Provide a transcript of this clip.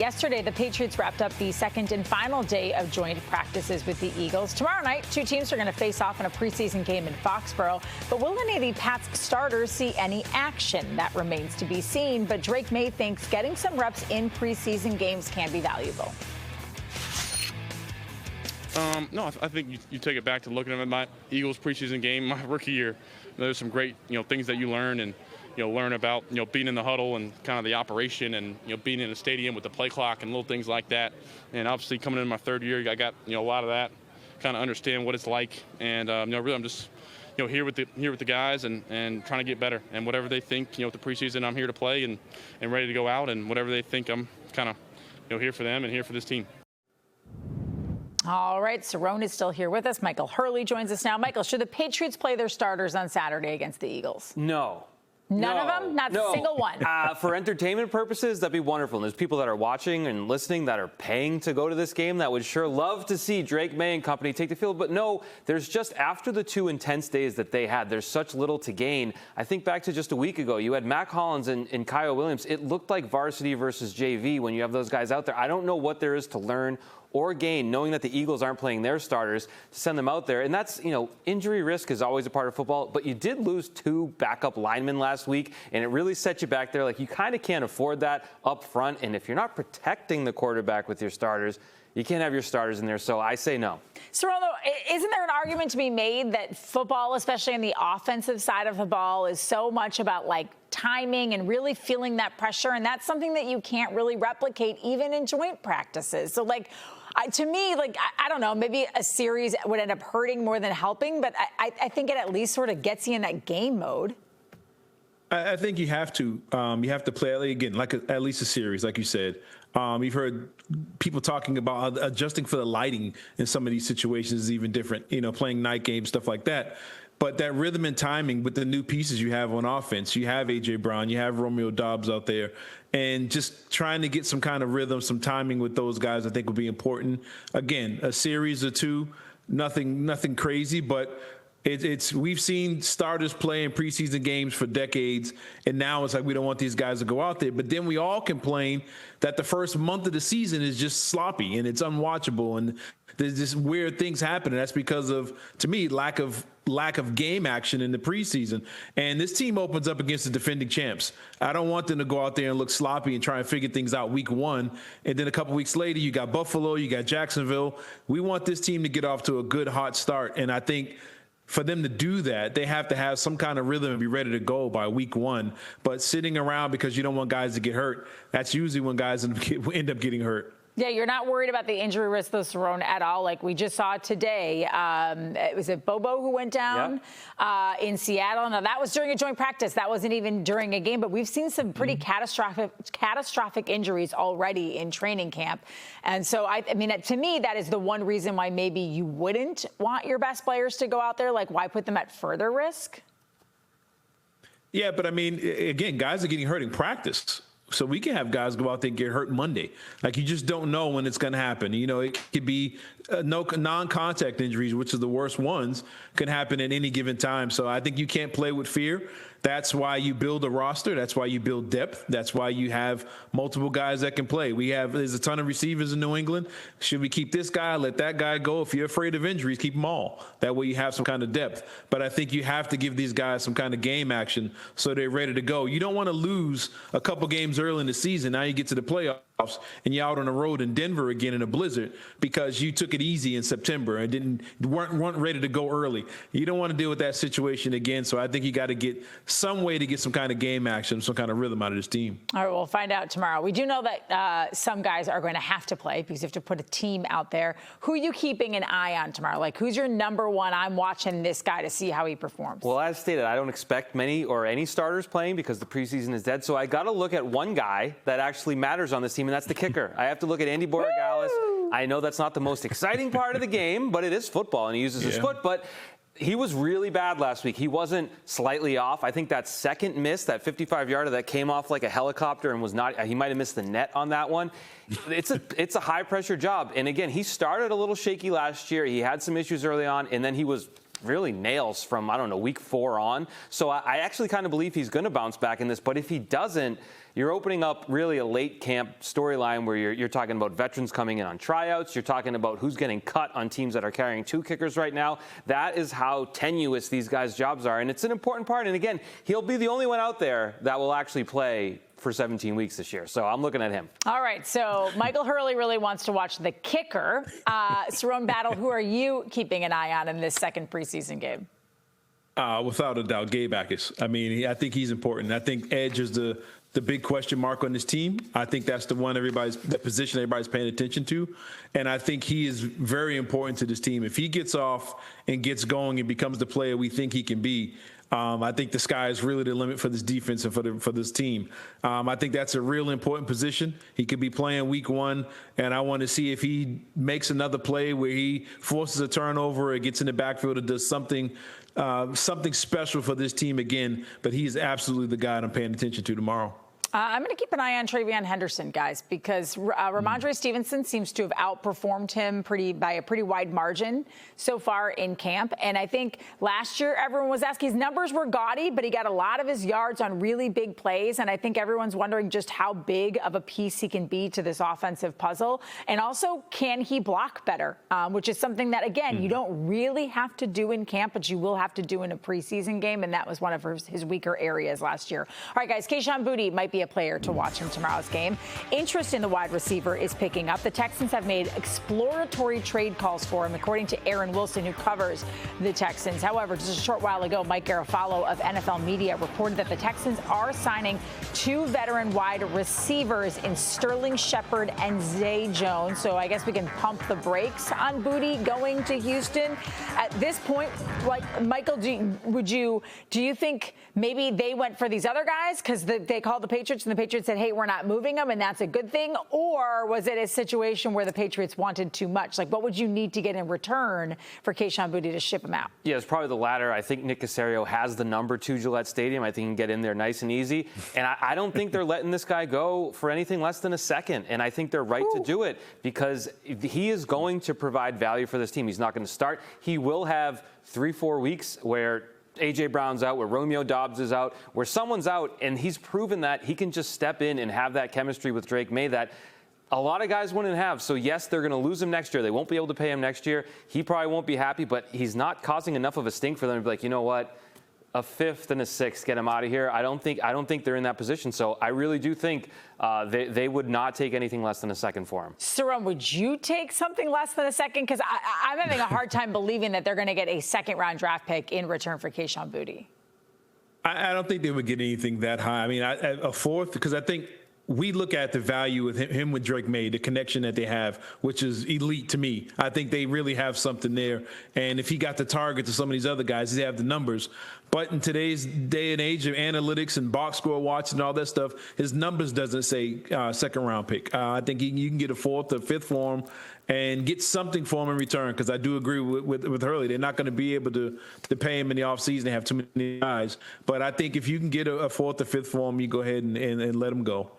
Yesterday, the Patriots wrapped up the second and final day of joint practices with the Eagles. Tomorrow night, two teams are going to face off in a preseason game in Foxborough. But will any of the Pats starters see any action? That remains to be seen. But Drake May thinks getting some reps in preseason games can be valuable. No, I think you take it back to looking at my Eagles preseason game, my rookie year. There's some great, things that you learn and, learn about, being in the huddle and kind of the operation and, being in a stadium with the play clock and little things like that. And obviously coming in my third year, I got, a lot of that, kind of understand what it's like. And, really I'm just, here with the guys and trying to get better. And whatever they think, with the preseason, I'm here to play and ready to go out. And whatever they think, I'm kind of, here for them and here for this team. All right, Cerrone is still here with us. Michael Hurley joins us now. Michael, should the Patriots play their starters on Saturday against the Eagles? No. None of them? Not a single one? For entertainment purposes, that'd be wonderful. And there's people that are watching and listening that are paying to go to this game that would sure love to see Drake May and company take the field. But no, there's just after the 2 intense days that they had, there's such little to gain. I think back to just a week ago, you had Mac Hollins and Kyle Williams. It looked like varsity versus JV when you have those guys out there. I don't know what there is to learn or gain, knowing that the Eagles aren't playing their starters, to send them out there. And that's, injury risk is always a part of football, but you did lose 2 backup linemen last week, and it really set you back there. Like, you kind of can't afford that up front, and if you're not protecting the quarterback with your starters, you can't have your starters in there, so I say no. Cerrone, isn't there an argument to be made that football, especially on the offensive side of the ball, is so much about, timing and really feeling that pressure, and that's something that you can't really replicate even in joint practices? So, to me, I don't know, maybe a series would end up hurting more than helping, but I think it at least sort of gets you in that game mode. I think you have to. You have to play, again, at least a series, like you said. You've heard people talking about adjusting for the lighting in some of these situations is even different, playing night games, stuff like that. But that rhythm and timing with the new pieces you have on offense, you have A.J. Brown, you have Romeo Doubs out there, and just trying to get some kind of rhythm, some timing with those guys, I think would be important. Again, a series or two, nothing crazy, but we've seen starters play in preseason games for decades, and now it's like we don't want these guys to go out there. But then we all complain that the first month of the season is just sloppy and it's unwatchable, and there's just weird things happening. That's because of, to me, lack of game action in the preseason. And this team opens up against the defending champs. I don't want them to go out there and look sloppy and try and figure things out week 1. And then a couple weeks later, you got Buffalo, you got Jacksonville. We want this team to get off to a good, hot start. And I think for them to do that, they have to have some kind of rhythm and be ready to go by week 1. But sitting around because you don't want guys to get hurt, that's usually when guys end up getting hurt. Yeah, you're not worried about the injury risk, though, Cerrone, at all. Like we just saw today, was it Bobo who went down in Seattle? Now, that was during a joint practice. That wasn't even during a game. But we've seen some pretty catastrophic injuries already in training camp. And so, I mean, to me, that is the one reason why maybe you wouldn't want your best players to go out there. Like, why put them at further risk? Yeah, but I mean, again, guys are getting hurt in practice. So we can have guys go out there and get hurt Monday. You just don't know when it's going to happen. It could be non-contact injuries, which are the worst ones, can happen at any given time. So I think you can't play with fear. That's why you build a roster. That's why you build depth. That's why you have multiple guys that can play. There's a ton of receivers in New England. Should we keep this guy, let that guy go? If you're afraid of injuries, keep them all. That way you have some kind of depth. But I think you have to give these guys some kind of game action so they're ready to go. You don't want to lose a couple games early in the season. Now you get to the playoffs and you're out on the road in Denver again in a blizzard because you took it easy in September and weren't ready to go early. You don't want to deal with that situation again. So I think you got to get some way to get some kind of game action, some kind of rhythm out of this team. All right, we'll find out tomorrow. We do know that some guys are going to have to play because you have to put a team out there. Who are you keeping an eye on tomorrow? Who's your number one? I'm watching this guy to see how he performs. Well, as stated, I don't expect many or any starters playing because the preseason is dead. So I got to look at one guy that actually matters on this team, and that's the kicker. I have to look at Andy Borregales. I know that's not the most exciting part of the game, but it is football, and he uses his foot. But he was really bad last week. He wasn't slightly off. I think that second miss, that 55-yarder that came off like a helicopter and was not, he might have missed the net on that one. It's a high-pressure job. And, again, he started a little shaky last year. He had some issues early on, and then he was really nails from, I don't know, week 4 on. So I actually kind of believe he's going to bounce back in this. But if he doesn't, you're opening up really a late camp storyline where you're talking about veterans coming in on tryouts. You're talking about who's getting cut on teams that are carrying 2 kickers right now. That is how tenuous these guys' jobs are. And it's an important part. And again, he'll be the only one out there that will actually play for 17 weeks this year. So I'm looking at him. All right. So Michael Hurley really wants to watch the kicker. Cerrone Battle, who are you keeping an eye on in this second preseason game? Without a doubt, Gabe Jacas. I mean, I think he's important. I think edge is the big question mark on this team. I think that's the position everybody's paying attention to. And I think he is very important to this team. If he gets off and gets going and becomes the player we think he can be, I think the sky is really the limit for this defense and for this team. I think that's a real important position. He could be playing week 1, and I want to see if he makes another play where he forces a turnover or gets in the backfield or does something special for this team again. But he is absolutely the guy I'm paying attention to tomorrow. I'm going to keep an eye on Travion Henderson, guys, because Ramondre Stevenson seems to have outperformed him by a pretty wide margin so far in camp. And I think last year everyone was asking, his numbers were gaudy, but he got a lot of his yards on really big plays. And I think everyone's wondering just how big of a piece he can be to this offensive puzzle. And also, can he block better, which is something that, again, you don't really have to do in camp, but you will have to do in a preseason game. And that was one of his weaker areas last year. All right, guys, Kayshon Boutte might be a player to watch in tomorrow's game. Interest in the wide receiver is picking up. The Texans have made exploratory trade calls for him, according to Aaron Wilson, who covers the Texans. However, just a short while ago, Mike Garafolo of NFL Media reported that the Texans are signing 2 veteran wide receivers in Sterling Shepard and Zay Jones. So I guess we can pump the brakes on Boutte going to Houston. At this point, like, Michael, do you think maybe they went for these other guys because they called the Patriots and the Patriots said, hey, we're not moving them, and that's a good thing? Or was it a situation where the Patriots wanted too much? Like, what would you need to get in return for Kayshon Boutte to ship him out? Yeah, it's probably the latter. I think Nick Caserio has the number 2 Gillette Stadium. I think he can get in there nice and easy. And I don't think they're letting this guy go for anything less than a second. And I think they're right to do it because he is going to provide value for this team. He's not going to start. He will have 3-4 weeks where A.J. Brown's out, where Romeo Doubs is out, where someone's out, and he's proven that he can just step in and have that chemistry with Drake May that a lot of guys wouldn't have. So, yes, they're going to lose him next year. They won't be able to pay him next year. He probably won't be happy, but he's not causing enough of a stink for them to be like, you know what, a 5th and a 6th, get him out of here. I don't think they're in that position. So I really do think they would not take anything less than a second for him. Cerrone, would you take something less than a second? Because I'm having a hard time believing that they're going to get a 2nd-round draft pick in return for Kayshon Boutte. I don't think they would get anything that high. I mean, a 4th, because I think we look at the value with him with Drake May, the connection that they have, which is elite to me. I think they really have something there. And if he got the target to some of these other guys, they have the numbers. But in today's day and age of analytics and box score watching and all that stuff, his numbers doesn't say 2nd-round pick. I think you can get a 4th or 5th for him and get something for him in return, because I do agree with Hurley. They're not going to be able to pay him in the offseason. They have too many guys. But I think if you can get a 4th or 5th for him, you go ahead and let him go.